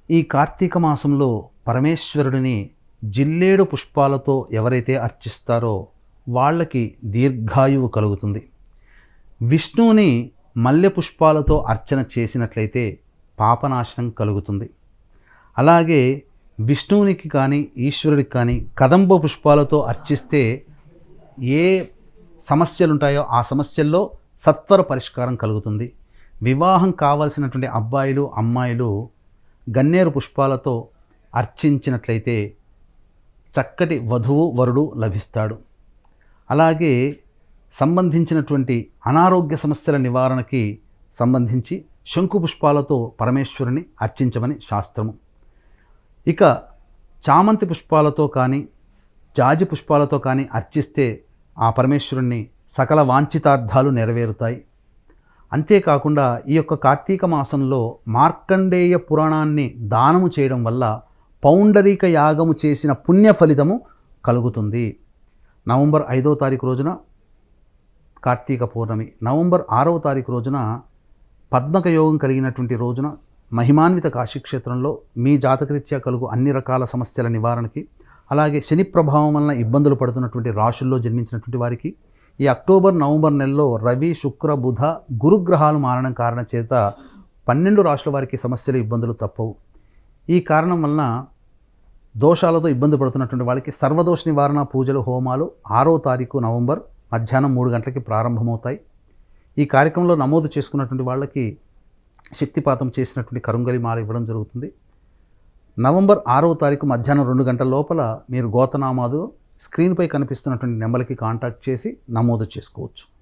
ఈ కార్తీక మాసంలో పరమేశ్వరుడిని జిల్లేడు పుష్పాలతో ఎవరైతే అర్చిస్తారో వాళ్ళకి దీర్ఘాయువు కలుగుతుంది. విష్ణువుని మల్లె పుష్పాలతో అర్చన చేసినట్లయితే పాపనాశనం కలుగుతుంది. అలాగే విష్ణువునికి కానీ ఈశ్వరుడికి కానీ కదంబ పుష్పాలతో అర్చిస్తే ఏ సమస్యలు ఉంటాయో ఆ సమస్యల్లో సత్వర పరిష్కారం కలుగుతుంది. వివాహం కావాల్సినటువంటి అబ్బాయిలు అమ్మాయిలు గన్నేరు పుష్పాలతో అర్చించినట్లయితే చక్కటి వధువు వరుడు లభిస్తాడు. అలాగే సంబంధించినటువంటి అనారోగ్య సమస్యల నివారణకి సంబంధించి శంకు పుష్పాలతో పరమేశ్వరుని అర్చించమని శాస్త్రము. ఇక చామంతి పుష్పాలతో కానీ జాజి పుష్పాలతో కానీ అర్చిస్తే ఆ పరమేశ్వరుణ్ణి సకల వాంఛితార్థాలు నెరవేరుతాయి. అంతేకాకుండా ఈ యొక్క కార్తీక మాసంలో మార్కండేయ పురాణాన్ని దానము చేయడం వల్ల పౌండరీక యాగము చేసిన పుణ్య ఫలితము కలుగుతుంది. నవంబర్ 5వ తారీఖు రోజున కార్తీక పౌర్ణమి, నవంబర్ 6వ తారీఖు రోజున పద్మక యోగం కలిగినటువంటి రోజున మహిమాన్విత కాశీక్షేత్రంలో మీ జాతకరీత్యా కలుగు అన్ని రకాల సమస్యల నివారణకి, అలాగే శని ప్రభావం వలన ఇబ్బందులు పడుతున్నటువంటి రాశుల్లో జన్మించినటువంటి వారికి ఈ అక్టోబర్ నవంబర్ నెలలో రవి శుక్ర బుధ గురుగ్రహాలు మారడం కారణం చేత 12 రాశుల వారికి సమస్యలు ఇబ్బందులు తప్పవు. ఈ కారణం వలన దోషాలతో ఇబ్బంది పడుతున్నటువంటి వాళ్ళకి సర్వదోష నివారణ పూజలు హోమాలు 6వ తారీఖు నవంబర్ మధ్యాహ్నం 3 గంటలకి ప్రారంభమవుతాయి. ఈ కార్యక్రమంలో నమోదు చేసుకున్నటువంటి వాళ్ళకి శక్తిపాతం చేసినటువంటి కరుంగలి మాల ఇవ్వడం జరుగుతుంది. నవంబర్ 6వ తారీఖు మధ్యాహ్నం 2 గంటల లోపల మీరు గోతనామాదు స్క్రీన్పై కనిపిస్తున్నటువంటి నెంబర్కి కాంటాక్ట్ చేసి నమోదు చేసుకోవచ్చు.